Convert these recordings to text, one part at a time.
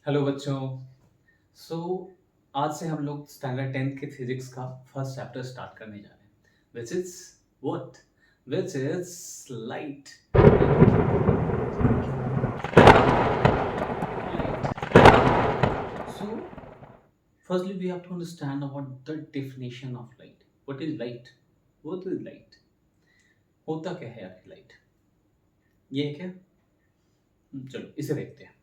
Hello बच्चों। सो आज से हम लोग स्टैंडर्ड 10th के फिजिक्स का फर्स्ट चैप्टर स्टार्ट करने जा रहे हैं which is what which is light. So firstly we have to understand about the definition of light. What is light? होता क्या है आखिर लाइट? ये है क्या? चलो इसे देखते हैं।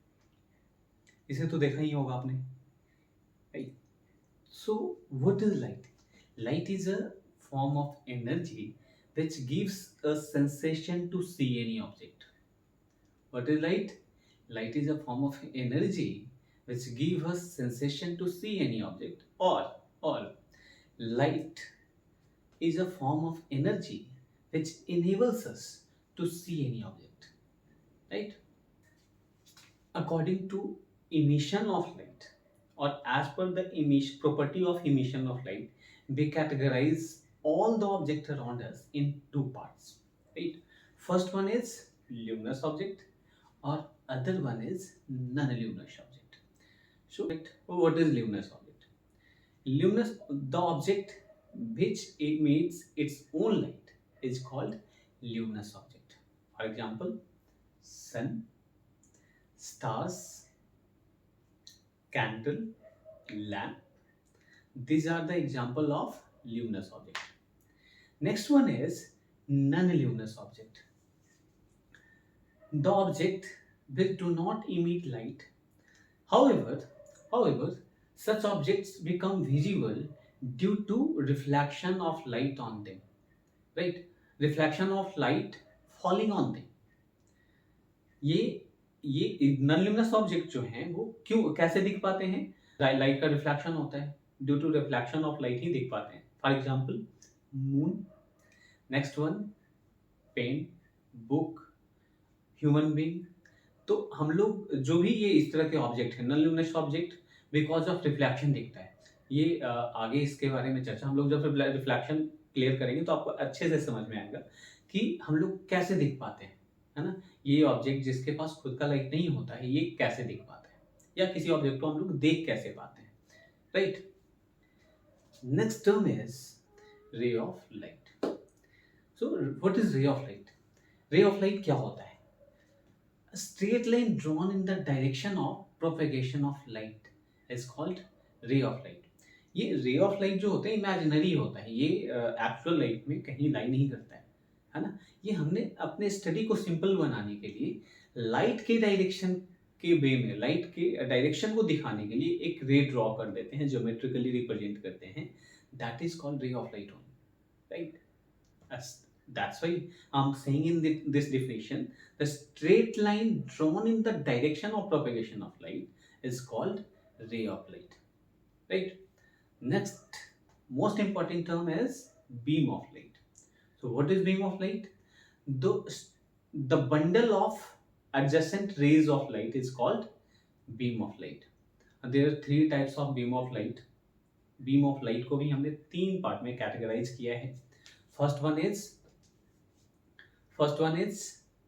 इसे तो देखा ही होगा आपने, right? So, what is light? Light is a form of energy which gives a sensation to see any object. What is light? Light is a form of energy which gives us sensation to see any object. Or light is a form of energy which enables us to see any object. Right? According to emission of light, or as per the property of emission of light, we categorize all the objects around us in two parts, right? First one is luminous object, or other one is non-luminous object. So what is luminous object? Luminous, the object which emits its own light, is called luminous object. For example, sun, stars, candle, lamp. These are the example of luminous object. Next one is non-luminous object. The object which do not emit light. However, such objects become visible due to reflection of light on them. Right? Reflection of light falling on them. ये ये non luminous object जो हैं वो क्यों कैसे दिख पाते हैं? लाइट का रिफ्लेक्शन होता है, due to reflection of light ही दिख पाते हैं. For example moon. Next one pen, book, human being. तो हम लोग जो भी ये इस तरह के ऑब्जेक्ट हैं non luminous object, because of reflection दिखता है. ये आगे इसके बारे में चर्चा हम लोग जब रिफ्लेक्शन क्लियर करेंगे तो आपको अच्छे से समझ में आएगा कि हम लोग कैसे दिख पाते हैं, है ना? ये ऑब्जेक्ट जिसके पास खुद का लाइट नहीं होता है ये कैसे दिख पाते हैं, या किसी ऑब्जेक्ट को हम लोग देख कैसे पाते हैं, right? Next term is ray of light. So what is ray of light? Ray of light क्या होता है? A straight line drawn in the direction of propagation of light is called ray of light. ये ray of light जो होता है imaginary होता है, ये एक्चुअल लाइट में कहीं लाई नहीं करता है ना? ये हमने अपने स्टडी को सिंपल बनाने के लिए लाइट के डायरेक्शन के वे में, लाइट के डायरेक्शन को दिखाने के लिए एक रे ड्रॉ कर देते हैं, ज्योमेट्रिकली रिप्रेजेंट करते हैं. That is called ray of light only, right? That's why I'm saying in this definition, the straight line drawn in the direction of propagation of light is called ray of light, right? Next most important term is beam of light. So what is beam of light? The bundle of adjacent rays of light is called beam of light. And there are three types of beam of light. Beam of light को भी हमने तीन part में categorise किया है. First one is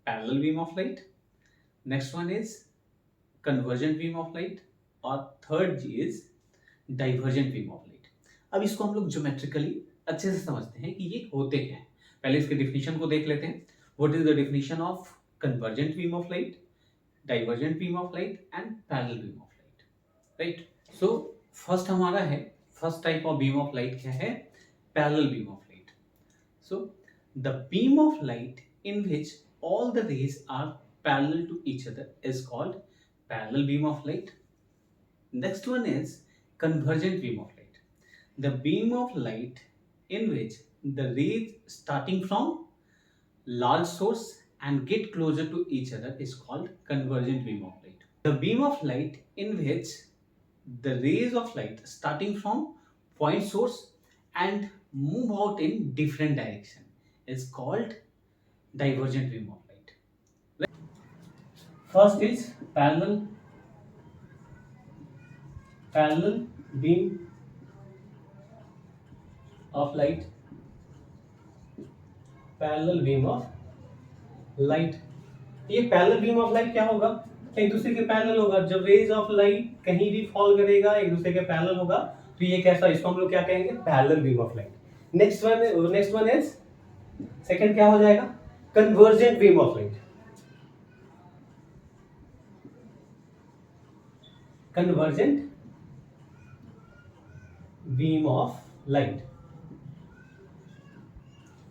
parallel beam of light. Next one is convergent beam of light. और third is divergent beam of light. अब इसको हम लोग ज्योमेट्रिकली अच्छे से समझते हैं कि ये होते क्या हैं. पहले इसके डिफिनीशन को देख लेते हैं. What is the definition of convergent beam of light, divergent beam of light and parallel beam of light, right? So first हमारा है, first type of beam of light क्या है? Parallel beam of light. So the beam of light in which all the rays are parallel to each other is called parallel beam of light. Next one is convergent beam of light. The beam of light in which the rays starting from large source and get closer to each other is called convergent beam of light. The beam of light in which the rays of light starting from point source and move out in different direction is called divergent beam of light. First is parallel beam of light. Parallel beam of light. ये parallel beam of light क्या होगा? एक दूसरे के parallel होगा। जब raise of light कहीं भी फॉल करेगा एक दूसरे के पैरेलल होगा तो ये कैसा, इसको हम लोग क्या कहेंगे, parallel beam of light. Next one is second क्या हो जाएगा, convergent beam of light. Convergent beam of light,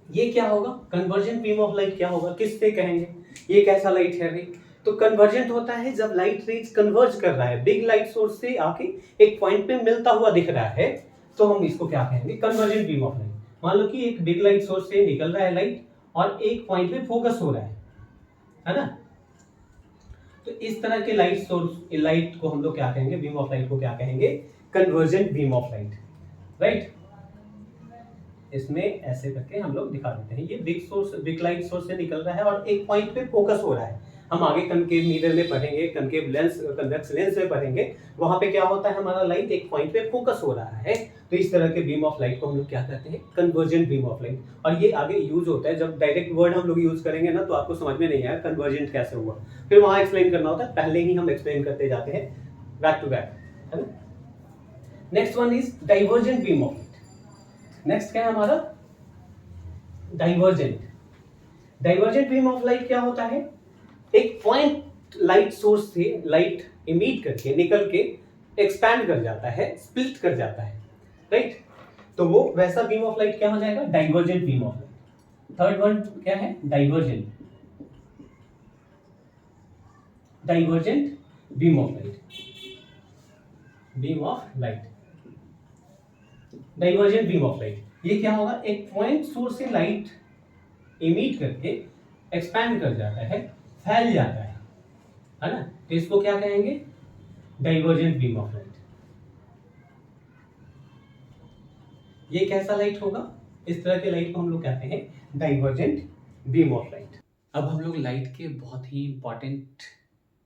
ये क्या होगा, कन्वर्जेंट बीम ऑफ लाइट क्या होगा, किस पे कहेंगे, ये कैसा लाइट है भाई। तो कन्वर्जेंट होता है जब लाइट रेज कन्वर्ज कर रहा है, बिग लाइट सोर्स से आके एक पॉइंट पे मिलता हुआ दिख रहा है, तो हम इसको क्या कहेंगे, कन्वर्जेंट बीम ऑफ लाइट। मान लो कि एक बिग लाइट सोर्स से निकल रहा है लाइट और एक पॉइंट पे फोकस हो रहा है ना। तो इस तरह के लाइट सोर्स, लाइट को हम लोग क्या कहेंगे, बीम ऑफ लाइट को क्या कहेंगे, convergent beam of light, right. इसमें ऐसे करके हम लोग दिखा देते हैं, ये बिग लाइट सोर्स से निकल रहा है और एक पॉइंट पे फोकस हो रहा है। हम आगे कनकेव मिरर में पढ़ेंगे, कनकेव लेंस, कन्वेक्स लेंस में पढ़ेंगे, वहां पे क्या होता है, हमारा लाइट एक पॉइंट पे फोकस हो रहा है। तो इस तरह के बीम ऑफ लाइट को हम लोग क्या कहते हैं, कन्वर्जेंट बीम ऑफ लाइट। और ये आगे यूज होता है, जब डायरेक्ट वर्ड हम लोग यूज करेंगे ना तो आपको समझ में नहीं आया कन्वर्जेंट कैसे हुआ, फिर वहां एक्सप्लेन करना होता है, पहले ही हम एक्सप्लेन करते जाते हैं बैक टू बैक, है ना। Next one is divergent beam of light. Next क्या है हमारा, divergent. Divergent beam of light क्या होता है, एक पॉइंट लाइट सोर्स से लाइट इमिट करके निकल के एक्सपैंड कर जाता है, स्प्लिट कर जाता है, राइट। तो वो वैसा बीम ऑफ लाइट क्या हो जाएगा, divergent beam of light. Third one क्या है, divergent, divergent beam of light, beam of light, divergent beam of light. ये क्या होगा, एक पॉइंट सोर्स से लाइट इमिट करके एक्सपैंड कर जाता है, फैल जाता है ना। तो इसको क्या कहेंगे, डाइवर्जेंट बीम ऑफ लाइट। ये कैसा लाइट होगा, इस तरह के लाइट को हम लोग कहते हैं डाइवर्जेंट बीम ऑफ लाइट। अब हम लोग लाइट के बहुत ही इंपॉर्टेंट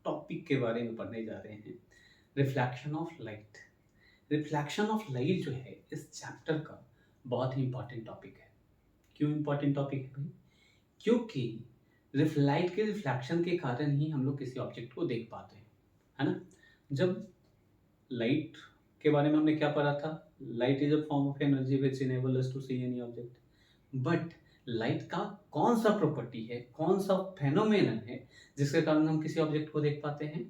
टॉपिक के बारे में पढ़ने जा रहे हैं, reflection of light. Reflection of light जो है इस चैप्टर का बहुत ही इंपॉर्टेंट टॉपिक है। क्यों इंपॉर्टेंट टॉपिक है भाई, क्योंकि लाइट के रिफ्लेक्शन के कारण ही हम लोग किसी ऑब्जेक्ट को देख पाते हैं, है ना। जब लाइट के बारे में हमने क्या पढ़ा था, light is a form of energy which enable us to see any object. But light का कौन सा प्रॉपर्टी है, कौन सा फेनोमेनन है जिसके कारण हम किसी ऑब्जेक्ट को देख पाते हैं,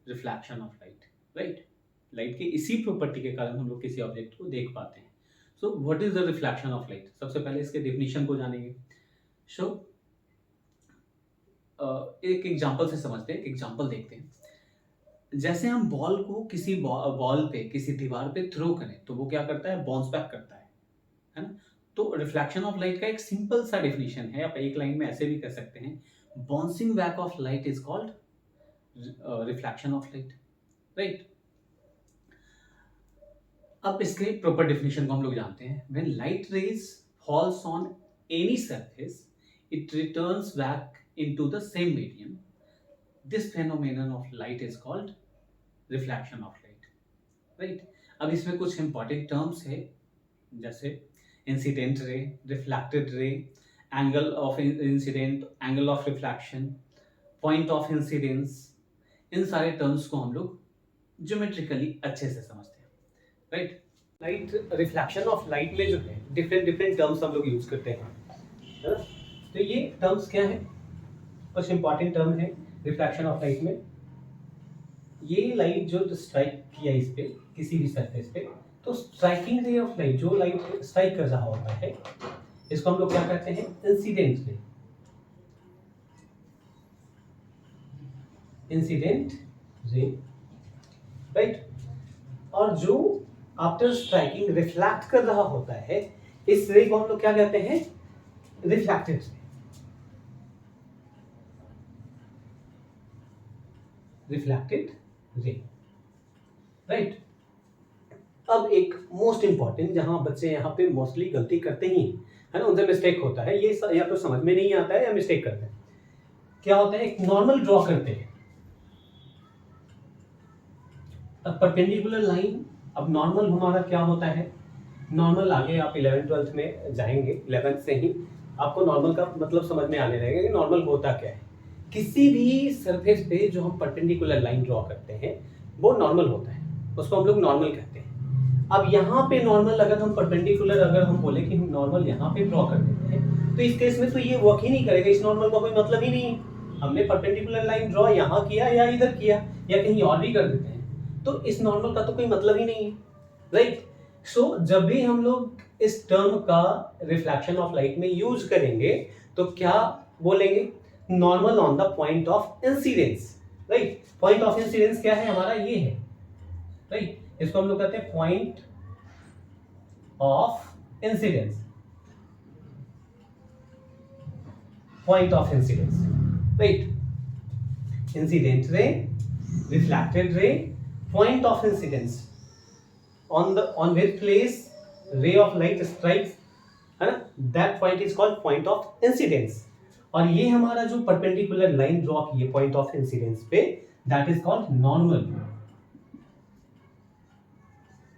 reflection of light, right. Light के इसी प्रॉपर्टी के कारण हम लोग किसी ऑब्जेक्ट को देख पाते हैं। So what is the reflection of light, सबसे पहले इसके डेफिनेशन को जानेंगे। सो एक एग्जांपल से समझते हैं, एक एग्जांपल देखते हैं। जैसे हम बॉल को किसी बॉल पे, किसी दीवार पे थ्रो करें तो वो क्या करता है, बाउंस बैक करता है ना। तो रिफ्लेक्शन ऑफ लाइट का एक सिंपल सा डेफिनेशन है, आप एक लाइन में ऐसे भी कह सकते हैं, bouncing back of light is called reflection of light, right. अब इसके प्रॉपर डेफिनेशन को हम लोग जानते हैं। When light rays falls on any surface it returns back into the same medium. This phenomenon of light is called reflection of light, right? अब इसमें कुछ important terms है, जैसे incident ray, reflected ray, angle of incident, angle of reflection, point of incidence। इन सारे terms को हम लोग geometrically अच्छे से समझते हैं, right? Light, reflection of light में जो है डिफरेंट टर्म्स हम लोग यूज करते हैं, है ना। तो ये टर्म्स क्या है, कुछ इंपॉर्टेंट टर्म है रिफ्लेक्शन ऑफ लाइट में। ये लाइट जो स्ट्राइक किया इस पे किसी भी सरफेस पे, तो स्ट्राइकिंग रे ऑफ लाइट, जो लाइट स्ट्राइक कर रहा होता है, इसको हम लोग क्या कहते हैं, incident ray, incident ray, right. और जो आफ्टर स्ट्राइकिंग रिफ्लेक्ट कर रहा होता है, इस रे को हम लोग क्या कहते हैं, reflected ray, reflected ray, right. अब एक मोस्ट इंपॉर्टेंट, जहां बच्चे यहाँ पे मोस्टली गलती करते ही है ना, उनसे मिस्टेक होता है, ये या तो समझ में नहीं आता है या मिस्टेक करते हैं। क्या होता है, एक नॉर्मल ड्रॉ करते हैं, अब परपेंडिकुलर लाइन। अब नॉर्मल हमारा क्या होता है, नॉर्मल आगे आप 11th-12th में जाएंगे, 11th से ही आपको नॉर्मल का मतलब समझ में आने लगेगा कि नॉर्मल होता क्या है। किसी भी सरफेस पे जो हम परपेंडिकुलर लाइन ड्रॉ करते हैं वो नॉर्मल होता है, उसको हम लोग नॉर्मल कहते हैं। अब यहाँ पे नॉर्मल अगर हम परपेंडिकुलर अगर हम बोले कि हम नॉर्मल यहाँ पे ड्रॉ कर देते हैं तो इस केस में तो ये वर्क ही नहीं करेगा, इस नॉर्मल का कोई मतलब ही नहीं है। हमने परपेंडिकुलर लाइन ड्रॉ यहाँ किया या इधर किया या कहीं और भी कर देते हैं तो इस नॉर्मल का तो कोई मतलब ही नहीं है, राइट। सो जब भी हम लोग इस टर्म का रिफ्लेक्शन ऑफ लाइट में यूज करेंगे तो क्या बोलेंगे, normal on the point of incidence, right. Point of incidence क्या है हमारा, ये है, राइट। इसको हम लोग कहते हैं point of incidence, point of incidence, right. Incident ray, reflected ray, point of incidence, on which place ray of light strikes, है ना, that point is called point of incidence। और ये हमारा जो परपेंडिकुलर लाइन ड्रॉ की है point of incidence पे, that is called normal,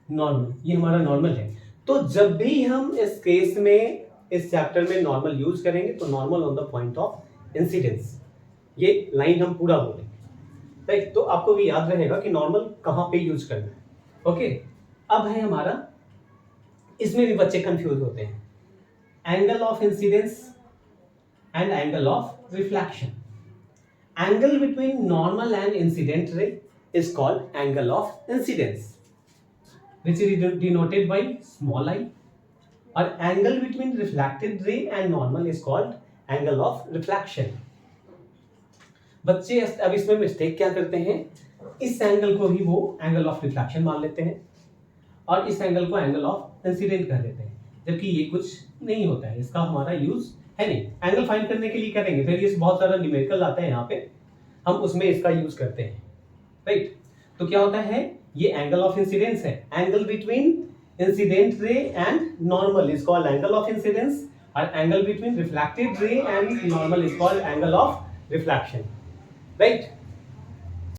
normal, ये हमारा नॉर्मल है। तो जब भी हम इस केस में इस चैप्टर में नॉर्मल यूज करेंगे तो normal on the point of incidence, ये लाइन हम पूरा बोलेंगे, राइट। तो आपको भी याद रहेगा कि नॉर्मल कहाँ पे यूज करना है, ओके। अब है हमारा, इसमें भी बच्चे कंफ्यूज होते हैं, angle of incidence and angle of reflection. Angle between normal and incident ray is called angle of incidence, which is denoted by small I, और angle between reflected ray and normal is called angle of reflection। बच्चे अब इसमें mistake क्या करते हैं, इस angle को भी वो एंगल ऑफ रिफ्लेक्शन मान लेते हैं और इस एंगल को एंगल ऑफ इंसिडेंट कर देते हैं, जबकि ये कुछ नहीं होता है, इसका हमारा यूज है नहीं। एंगल फाइंड करने के लिए करेंगे, फिर ये बहुत सारा न्यूमेरिकल आता है यहाँ पे, हम उसमें इसका यूज करते हैं, राइट। तो क्या होता है, ये एंगल ऑफ इंसिडेंस है, angle between incident ray and normal is called angle of incidence, और angle between reflected ray and normal is called angle of reflection, right.